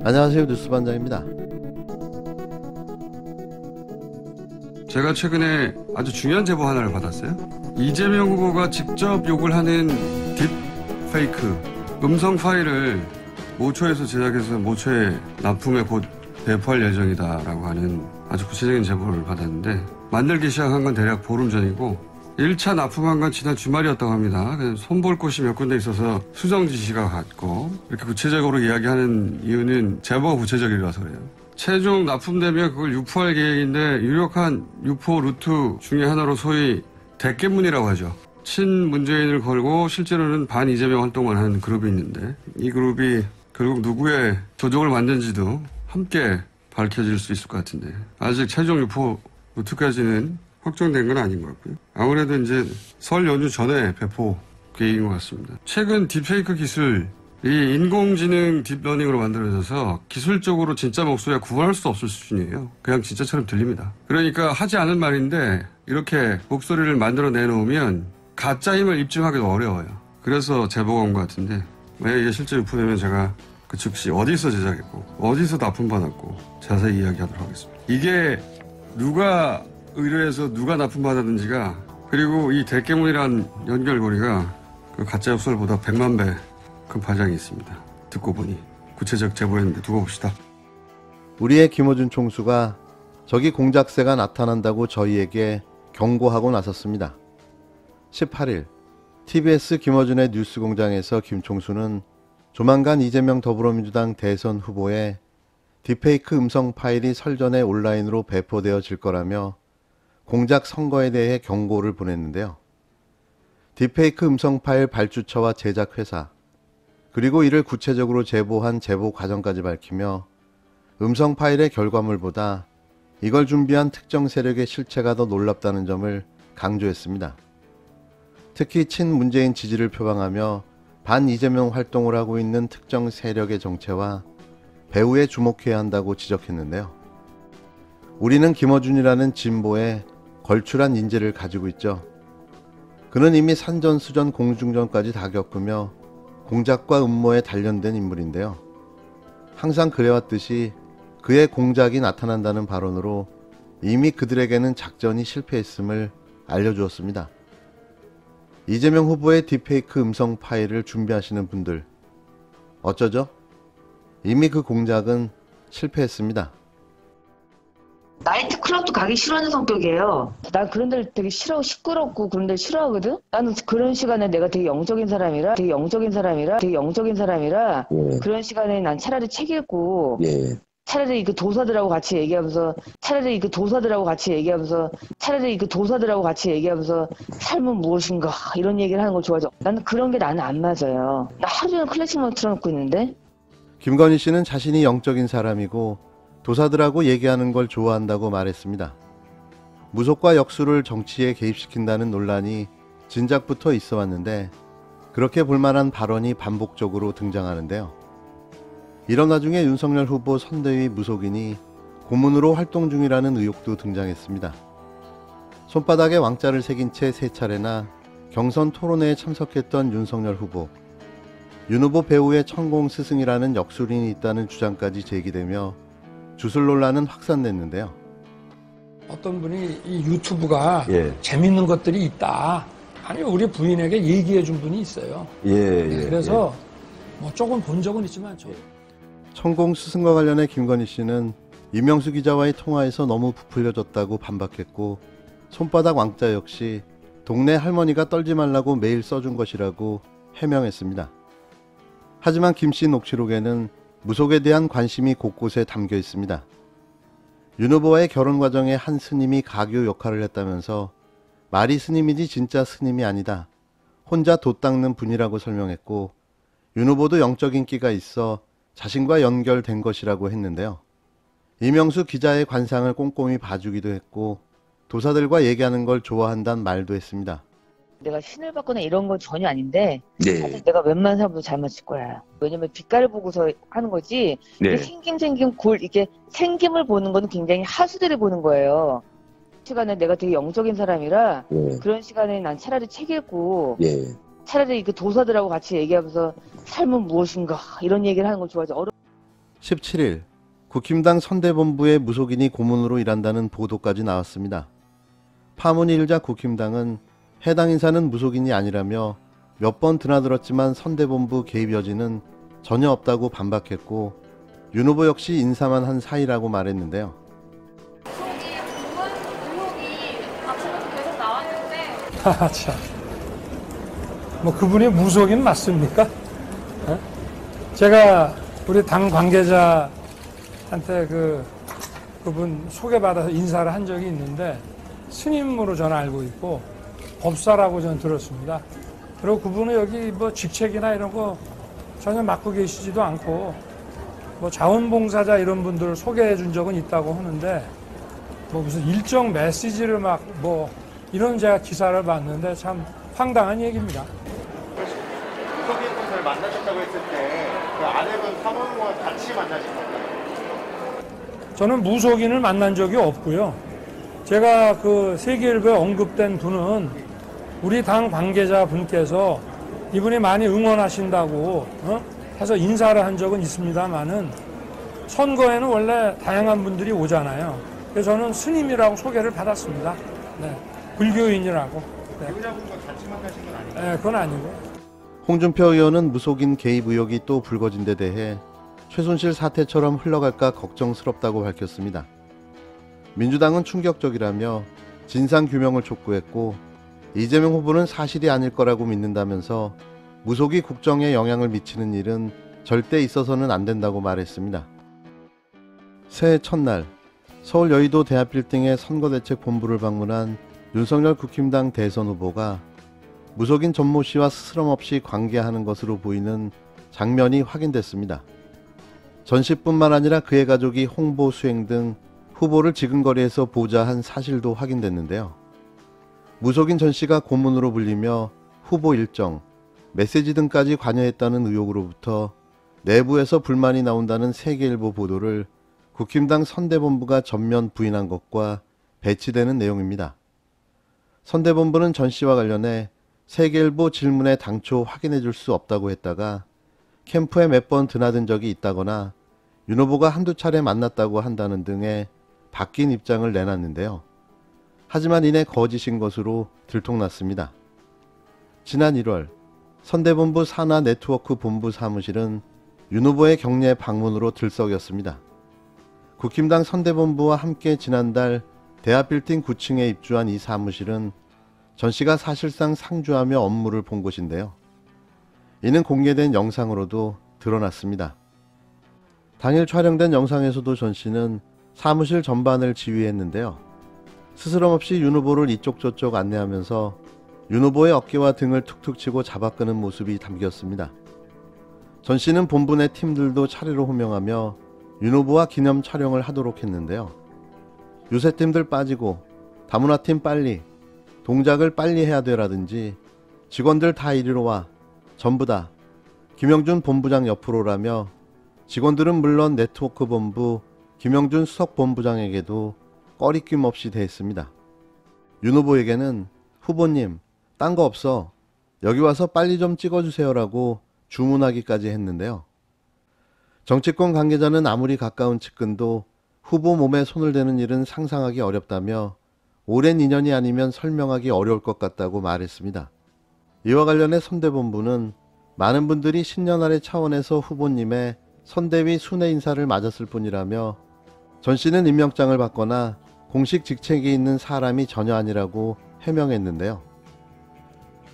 안녕하세요, 뉴스반장입니다. 제가 최근에 아주 중요한 제보 하나를 받았어요. 이재명 후보가 직접 욕을 하는 딥페이크 음성 파일을 모초에서 제작해서 모초에 납품해 곧 배포할 예정이다라고 하는 아주 구체적인 제보를 받았는데, 만들기 시작한 건 대략 보름 전이고 1차 납품한 건 지난 주말이었다고 합니다. 손볼 곳이 몇 군데 있어서 수정 지시가 갔고, 이렇게 구체적으로 이야기하는 이유는 제보가 구체적이라서 그래요. 최종 납품되면 그걸 유포할 계획인데, 유력한 유포 루트 중에 하나로 소위 대깨문이라고 하죠. 친문재인을 걸고 실제로는 반 이재명 활동을 하는 그룹이 있는데, 이 그룹이 결국 누구의 조종을 만든지도 함께 밝혀질 수 있을 것 같은데, 아직 최종 유포 루트까지는 확정된 건 아닌 것 같고요. 아무래도 이제 설 연휴 전에 배포 계획인 것 같습니다. 최근 딥페이크 기술이 인공지능 딥러닝으로 만들어져서 기술적으로 진짜 목소리와 구분할 수 없을 수준이에요. 그냥 진짜처럼 들립니다. 그러니까 하지 않은 말인데 이렇게 목소리를 만들어 내놓으면 가짜임을 입증하기도 어려워요. 그래서 제보가 온 것 같은데, 만약 이게 실제 유포되면 제가 그 즉시 어디서 제작했고 어디서 납품받았고 자세히 이야기하도록 하겠습니다. 이게 누가 의뢰해서 누가 납품받았는지가, 그리고 이 대깨문이란 연결고리가 그 가짜 욕설보다 100만 배 큰 파장이 있습니다. 듣고 보니 구체적 제보였는데 두고 봅시다. 우리의 김어준 총수가 저기 공작새가 나타난다고 저희에게 경고하고 나섰습니다. 18일 TBS 김어준의 뉴스공장에서 김 총수는 조만간 이재명 더불어민주당 대선 후보의 딥페이크 음성 파일이 설전에 온라인으로 배포되어질 거라며 공작 선거에 대해 경고를 보냈는데요. 딥페이크 음성 파일 발주처와 제작회사, 그리고 이를 구체적으로 제보한 제보 과정까지 밝히며 음성 파일의 결과물보다 이걸 준비한 특정 세력의 실체가 더 놀랍다는 점을 강조했습니다. 특히 친문재인 지지를 표방하며 반 이재명 활동을 하고 있는 특정 세력의 정체와 배후에 주목해야 한다고 지적했는데요. 우리는 김어준이라는 진보의 걸출한 인재를 가지고 있죠. 그는 이미 산전수전 공중전까지 다 겪으며 공작과 음모에 단련된 인물인데요. 항상 그래왔듯이 그의 공작이 나타난다는 발언으로 이미 그들에게는 작전이 실패했음을 알려주었습니다. 이재명 후보의 딥페이크 음성 파일을 준비하시는 분들, 어쩌죠? 이미 그 공작은 실패했습니다. 나이트클럽도 가기 싫어하는 성격이에요. 난 그런 데를 되게 싫어하고 시끄럽고 그런 데를 싫어하거든? 나는 그런 시간에 내가 되게 영적인 사람이라 예. 그런 시간에 난 차라리 책 읽고 예. 차라리 그 도사들하고 같이 얘기하면서 삶은 무엇인가 이런 얘기를 하는 걸 좋아하죠. 나는 그런 게 나는 안 맞아요. 나 하루 종일 클래식만 틀어놓고 있는데. 김건희 씨는 자신이 영적인 사람이고 도사들하고 얘기하는 걸 좋아한다고 말했습니다. 무속과 역술을 정치에 개입시킨다는 논란이 진작부터 있어 왔는데 그렇게 볼만한 발언이 반복적으로 등장하는데요. 이런 와중에 윤석열 후보 선대위 무속인이 고문으로 활동 중이라는 의혹도 등장했습니다. 손바닥에 왕자를 새긴 채 3차례나 경선 토론회에 참석했던 윤석열 후보, 윤 후보 배우의 천공 스승이라는 역술인이 있다는 주장까지 제기되며 주술 논란은 확산됐는데요. 어떤 분이 이 유튜브가 재밌는 것들이 있다. 아니 우리 부인에게 얘기해 준 분이 있어요. 그래서 뭐 조금 본 적은 있지만 천공 스승과 관련해 김건희 씨는 이명수 기자와의 통화에서 너무 부풀려졌다고 반박했고, 손바닥 왕자 역시 동네 할머니가 떨지 말라고 매일 써준 것이라고 해명했습니다. 하지만 김 씨 녹취록에는 무속에 대한 관심이 곳곳에 담겨 있습니다. 윤 후보와의 결혼 과정에 한 스님이 가교 역할을 했다면서 말이 스님이지 진짜 스님이 아니다, 혼자 돛 닦는 분이라고 설명했고, 윤 후보도 영적 인기가 있어 자신과 연결된 것이라고 했는데요. 이명수 기자의 관상을 꼼꼼히 봐주기도 했고 도사들과 얘기하는 걸 좋아한다는 말도 했습니다. 내가 신을 받거나 이런 건 전혀 아닌데 사실 내가 웬만한 사람도 잘 맞을 거야. 왜냐면 빛깔을 보고서 하는 거지 생김 이게 생김을 보는 건 굉장히 하수들이 보는 거예요. 시간에 내가 되게 영적인 사람이라 그런 시간에 난 차라리 책 읽고 차라리 그 도사들하고 같이 얘기하면서 삶은 무엇인가 이런 얘기를 하는 걸 좋아하지. 17일 국힘당 선대본부의 무속인이 고문으로 일한다는 보도까지 나왔습니다. 파문이 일자 국힘당은 해당 인사는 무속인이 아니라며 몇 번 드나들었지만 선대본부 개입 여지는 전혀 없다고 반박했고 윤 후보 역시 인사만 한 사이라고 말했는데요. 의혹이 앞서서 계속 나왔는데 참. 뭐 그분이 무속인 맞습니까? 에? 제가 우리 당 관계자한테 그분 소개받아서 인사를 한 적이 있는데 스님으로 저는 알고 있고 법사라고 저는 들었습니다. 그리고 그분은 여기 뭐 직책이나 이런 거 전혀 맡고 계시지도 않고 뭐 자원봉사자 이런 분들 소개해 준 적은 있다고 하는데 뭐 무슨 일정 메시지를 막 뭐 이런 제가 기사를 봤는데 참 황당한 얘기입니다. 무속인 분을 만나셨다고 했을 때 그 아내분 사모님과 같이 만나신 건가요? 저는 무속인을 만난 적이 없고요. 제가 그 세계일보에 언급된 분은 우리 당 관계자 분께서 이분이 많이 응원하신다고 해서 인사를 한 적은 있습니다만은 선거에는 원래 다양한 분들이 오잖아요. 그래서 저는 스님이라고 소개를 받았습니다. 네. 불교인이라고. 네. 배우자분과 같이 만나신 건 아니에요? 네, 그건 아니고. 홍준표 의원은 무속인 개입 의혹이 또 불거진 데 대해 최순실 사태처럼 흘러갈까 걱정스럽다고 밝혔습니다. 민주당은 충격적이라며 진상규명을 촉구했고 이재명 후보는 사실이 아닐 거라고 믿는다면서 무속이 국정에 영향을 미치는 일은 절대 있어서는 안 된다고 말했습니다. 새해 첫날 서울 여의도 대합빌딩의 선거대책본부를 방문한 윤석열 국힘당 대선 후보가 무속인 전모 씨와 스스럼없이 관계하는 것으로 보이는 장면이 확인됐습니다. 전 씨뿐만 아니라 그의 가족이 홍보 수행 등 후보를 지근거리에서 보좌한 사실도 확인됐는데요. 무속인 전 씨가 고문으로 불리며 후보 일정, 메시지 등까지 관여했다는 의혹으로부터 내부에서 불만이 나온다는 세계일보 보도를 국힘당 선대본부가 전면 부인한 것과 배치되는 내용입니다. 선대본부는 전 씨와 관련해 세계일보 질문에 당초 확인해 줄 수 없다고 했다가 캠프에 몇 번 드나든 적이 있다거나 윤 후보가 한두 차례 만났다고 한다는 등의 바뀐 입장을 내놨는데요. 하지만 이내 거짓인 것으로 들통났습니다. 지난 1월 선대본부 산하 네트워크 본부 사무실은 윤 후보의 격례 방문으로 들썩였습니다. 국힘당 선대본부와 함께 지난달 대합빌딩 9층에 입주한 이 사무실은 전 씨가 사실상 상주하며 업무를 본 곳인데요. 이는 공개된 영상으로도 드러났습니다. 당일 촬영된 영상에서도 전 씨는 사무실 전반을 지휘했는데요. 스스럼없이 윤 후보를 이쪽 저쪽 안내하면서 윤 후보의 어깨와 등을 툭툭 치고 잡아끄는 모습이 담겼습니다. 전 씨는 본부 내 팀들도 차례로 호명하며 윤 후보와 기념 촬영을 하도록 했는데요. 유세팀들 빠지고 다문화팀 빨리, 동작을 빨리 해야 되라든지 직원들 다 이리로 와, 전부 다 김영준 본부장 옆으로라며 직원들은 물론 네트워크 본부 김영준 수석 본부장에게도 꺼리낌 없이 대했습니다. 윤 후보에게는 후보님, 딴 거 없어. 여기 와서 빨리 좀 찍어주세요라고 주문하기까지 했는데요. 정치권 관계자는 아무리 가까운 측근도 후보 몸에 손을 대는 일은 상상하기 어렵다며 오랜 인연이 아니면 설명하기 어려울 것 같다고 말했습니다. 이와 관련해 선대본부는 많은 분들이 신년할의 차원에서 후보님의 선대위 순회 인사를 맞았을 뿐이라며 전 씨는 임명장을 받거나 공식 직책이 있는 사람이 전혀 아니라고 해명했는데요.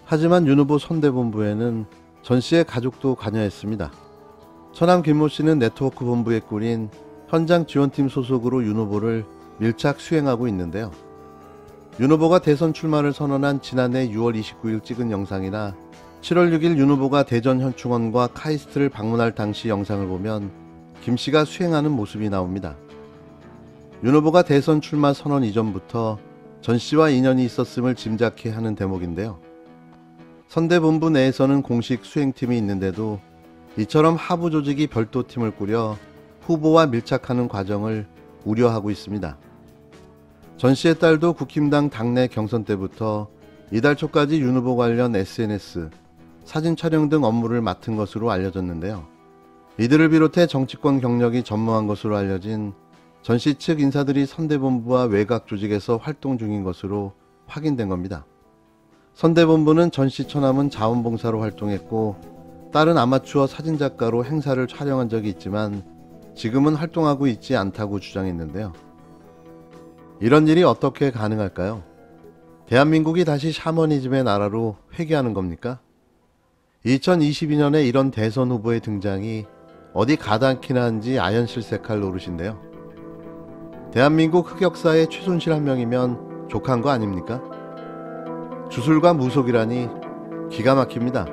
하지만 윤 후보 선대본부에는 전 씨의 가족도 관여했습니다. 처남 김모 씨는 네트워크 본부에 꾸린 현장 지원팀 소속으로 윤 후보를 밀착 수행하고 있는데요. 윤 후보가 대선 출마를 선언한 지난해 6월 29일 찍은 영상이나 7월 6일 윤 후보가 대전 현충원과 카이스트를 방문할 당시 영상을 보면 김 씨가 수행하는 모습이 나옵니다. 윤 후보가 대선 출마 선언 이전부터 전 씨와 인연이 있었음을 짐작케 하는 대목인데요. 선대본부 내에서는 공식 수행팀이 있는데도 이처럼 하부 조직이 별도 팀을 꾸려 후보와 밀착하는 과정을 우려하고 있습니다. 전 씨의 딸도 국힘당 당내 경선 때부터 이달 초까지 윤 후보 관련 SNS, 사진 촬영 등 업무를 맡은 것으로 알려졌는데요. 이들을 비롯해 정치권 경력이 전무한 것으로 알려진 전 씨 측 인사들이 선대본부와 외곽 조직에서 활동 중인 것으로 확인된 겁니다. 선대본부는 전 씨 처남은 자원봉사로 활동했고 딸은 아마추어 사진작가로 행사를 촬영한 적이 있지만 지금은 활동하고 있지 않다고 주장했는데요. 이런 일이 어떻게 가능할까요? 대한민국이 다시 샤머니즘의 나라로 회귀하는 겁니까? 2022년에 이런 대선 후보의 등장이 어디 가당키나 한지 아연실색할 노릇인데요. 대한민국 흑역사의 최순실 한 명이면 족한 거 아닙니까? 주술과 무속이라니 기가 막힙니다.